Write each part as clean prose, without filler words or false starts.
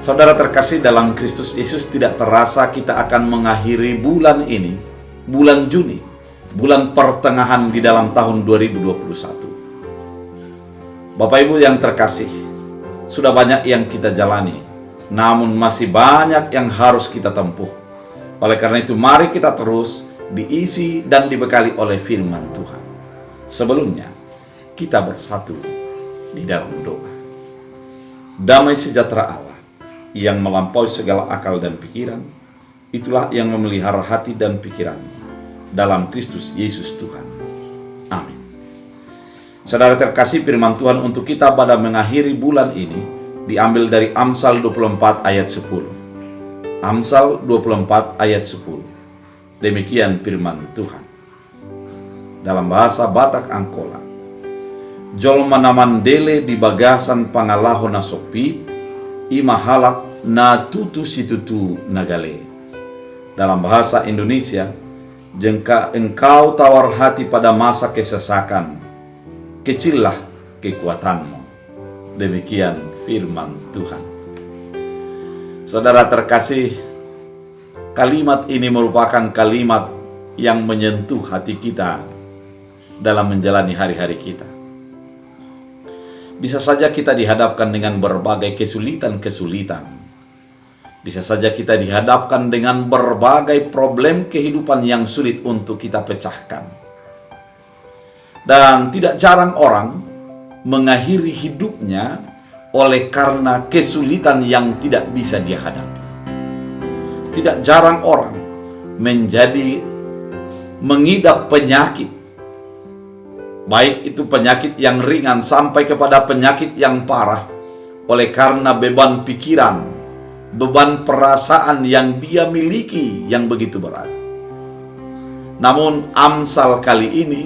Saudara terkasih dalam Kristus Yesus, tidak terasa kita akan mengakhiri bulan ini, bulan Juni, bulan pertengahan di dalam tahun 2021. Bapak Ibu yang terkasih, sudah banyak yang kita jalani, namun masih banyak yang harus kita tempuh. Oleh karena itu, mari kita terus diisi dan dibekali oleh firman Tuhan. Sebelumnya, kita bersatu di dalam doa. Damai sejahtera Allah yang melampaui segala akal dan pikiran, itulah yang memelihara hati dan pikiranmu dalam Kristus Yesus Tuhan. Amin. Saudara terkasih, firman Tuhan untuk kita pada mengakhiri bulan ini diambil dari Amsal 24 ayat 10. Amsal 24 ayat 10. Demikian firman Tuhan. Dalam bahasa Batak Angkola. Jolma namandele di bagasan pangalaho na sopit, imahalak na tutu situtu nagale. Dalam bahasa Indonesia, jika engkau tawar hati pada masa kesesakan, kecillah kekuatanmu. Demikian firman Tuhan. Saudara terkasih, kalimat ini merupakan kalimat yang menyentuh hati kita dalam menjalani hari-hari kita. Bisa saja kita dihadapkan dengan berbagai kesulitan-kesulitan. Bisa saja kita dihadapkan dengan berbagai problem kehidupan yang sulit untuk kita pecahkan. Dan tidak jarang orang mengakhiri hidupnya oleh karena kesulitan yang tidak bisa dia hadapi. Tidak jarang orang mengidap penyakit, baik itu penyakit yang ringan sampai kepada penyakit yang parah, oleh karena beban pikiran, beban perasaan yang dia miliki yang begitu berat. Namun Amsal kali ini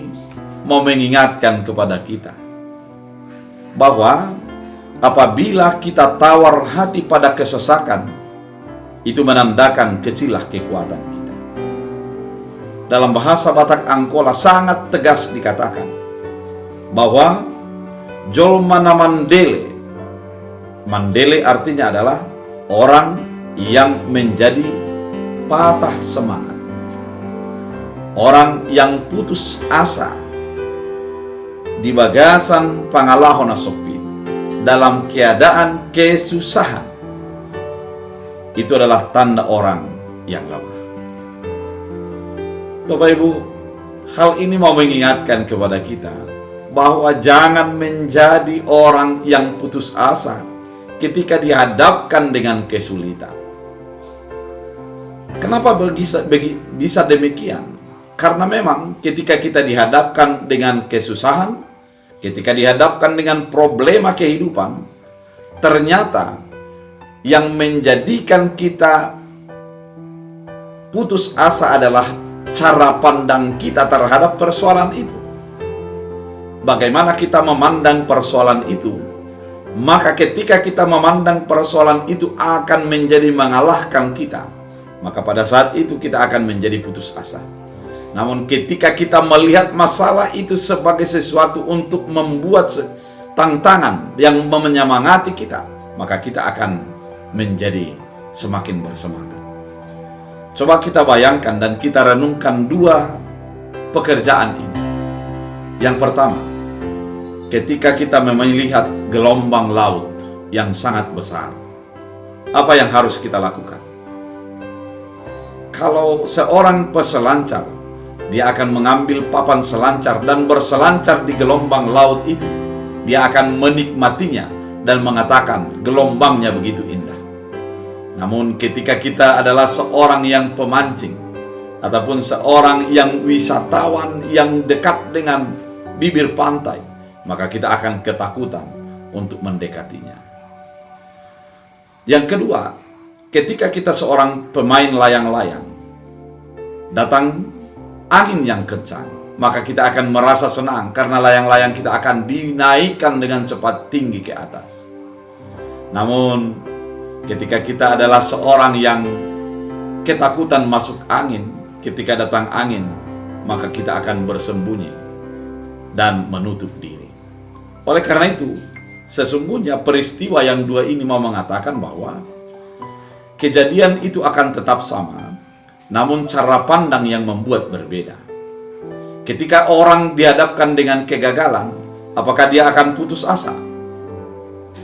mau mengingatkan kepada kita bahwa apabila kita tawar hati pada kesesakan, itu menandakan kecillah kekuatan kita. Dalam bahasa Batak Angkola sangat tegas dikatakan bahwa jolma na mandele. Mandele artinya adalah orang yang menjadi patah semangat, orang yang putus asa di bagasan pangalahon asopi, dalam keadaan kesusahan. Itu adalah tanda orang yang lemah. Bapak Ibu, hal ini mau mengingatkan kepada kita bahwa jangan menjadi orang yang putus asa ketika dihadapkan dengan kesulitan. Kenapa bisa demikian? Karena memang ketika kita dihadapkan dengan kesusahan, ketika dihadapkan dengan problema kehidupan, ternyata yang menjadikan kita putus asa adalah cara pandang kita terhadap persoalan itu. Bagaimana kita memandang persoalan itu, maka ketika kita memandang persoalan itu akan menjadi mengalahkan kita, maka pada saat itu kita akan menjadi putus asa. Namun ketika kita melihat masalah itu sebagai sesuatu untuk membuat tantangan yang menyemangati kita, maka kita akan menjadi semakin bersemangat. Coba kita bayangkan dan kita renungkan dua pekerjaan ini. Yang pertama, ketika kita melihat gelombang laut yang sangat besar, apa yang harus kita lakukan? Kalau seorang peselancar, dia akan mengambil papan selancar dan berselancar di gelombang laut itu. Dia akan menikmatinya dan mengatakan gelombangnya begitu indah. Namun ketika kita adalah seorang yang pemancing ataupun seorang yang wisatawan yang dekat dengan bibir pantai, maka kita akan ketakutan untuk mendekatinya. Yang kedua, ketika kita seorang pemain layang-layang, datang angin yang kencang, maka kita akan merasa senang karena layang-layang kita akan dinaikkan dengan cepat tinggi ke atas. Namun ketika kita adalah seorang yang ketakutan masuk angin, ketika datang angin, maka kita akan bersembunyi dan menutup diri. Oleh karena itu, sesungguhnya peristiwa yang dua ini mau mengatakan bahwa kejadian itu akan tetap sama, namun cara pandang yang membuat berbeda. Ketika orang dihadapkan dengan kegagalan, apakah dia akan putus asa?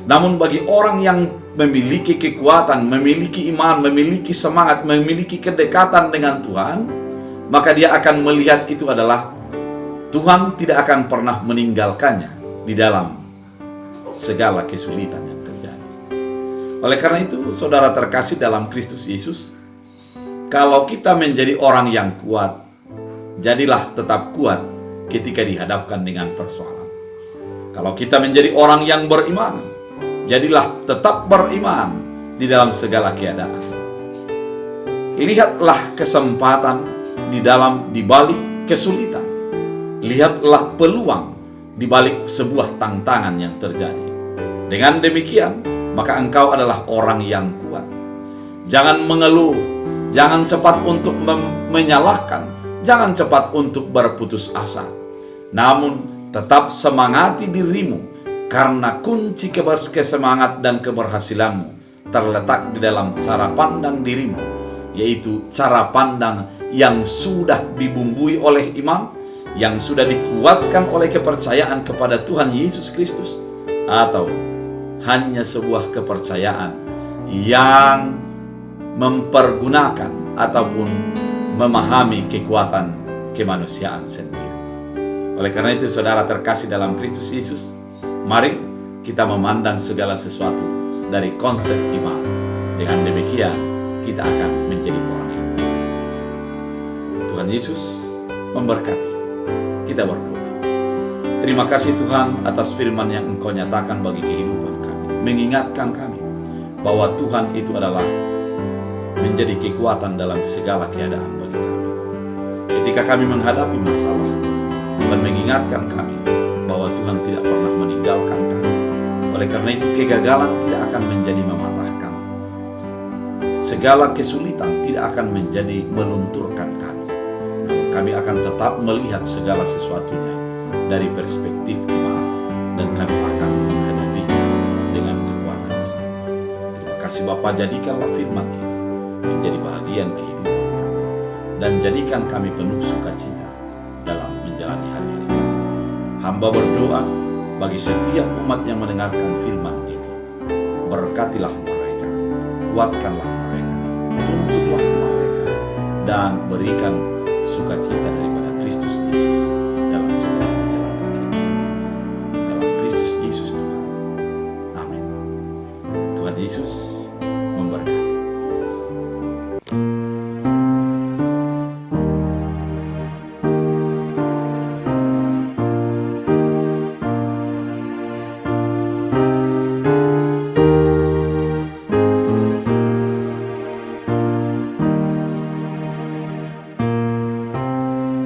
Namun bagi orang yang memiliki kekuatan, memiliki iman, memiliki semangat, memiliki kedekatan dengan Tuhan, maka dia akan melihat itu adalah Tuhan tidak akan pernah meninggalkannya di dalam segala kesulitan yang terjadi. Oleh karena itu, saudara terkasih dalam Kristus Yesus, kalau kita menjadi orang yang kuat, jadilah tetap kuat ketika dihadapkan dengan persoalan. Kalau kita menjadi orang yang beriman, jadilah tetap beriman di dalam segala keadaan. Lihatlah kesempatan di balik kesulitan. Lihatlah peluang di balik sebuah tantangan yang terjadi. Dengan demikian, maka engkau adalah orang yang kuat. Jangan mengeluh, jangan cepat untuk menyalahkan, jangan cepat untuk berputus asa. Namun, tetap semangati dirimu, karena kunci kesemangat dan keberhasilanmu terletak di dalam cara pandang dirimu, yaitu cara pandang yang sudah dibumbui oleh iman, yang sudah dikuatkan oleh kepercayaan kepada Tuhan Yesus Kristus, atau hanya sebuah kepercayaan yang mempergunakan ataupun memahami kekuatan kemanusiaan sendiri. Oleh karena itu, saudara terkasih dalam Kristus Yesus, mari kita memandang segala sesuatu dari konsep iman. Dengan demikian, kita akan menjadi orang yang kuat. Tuhan Yesus memberkati. Kita berdoa. Terima kasih Tuhan atas firman yang Engkau nyatakan bagi kehidupan kami. Mengingatkan kami bahwa Tuhan itu adalah menjadi kekuatan dalam segala keadaan bagi kami. Ketika kami menghadapi masalah, Tuhan mengingatkan kami bahwa Tuhan tidak pernah meninggalkan kami. Oleh karena itu, kegagalan tidak akan menjadi mematahkan. Segala kesulitan tidak akan menjadi melunturkan kami. Namun kami akan tetap melihat segala sesuatunya dari perspektif iman, dan kami akan menghadapinya dengan kekuatan. Terima kasih Bapa, jadikanlah firman ini menjadi bahagian kehidupan kami, dan jadikan kami penuh sukacita dalam menjalani hari-hari kami. Hamba berdoa bagi setiap umat yang mendengarkan firman ini. Berkatilah mereka, kuatkanlah mereka, tuntunlah mereka, dan berikan sukacita daripada Kristus Yesus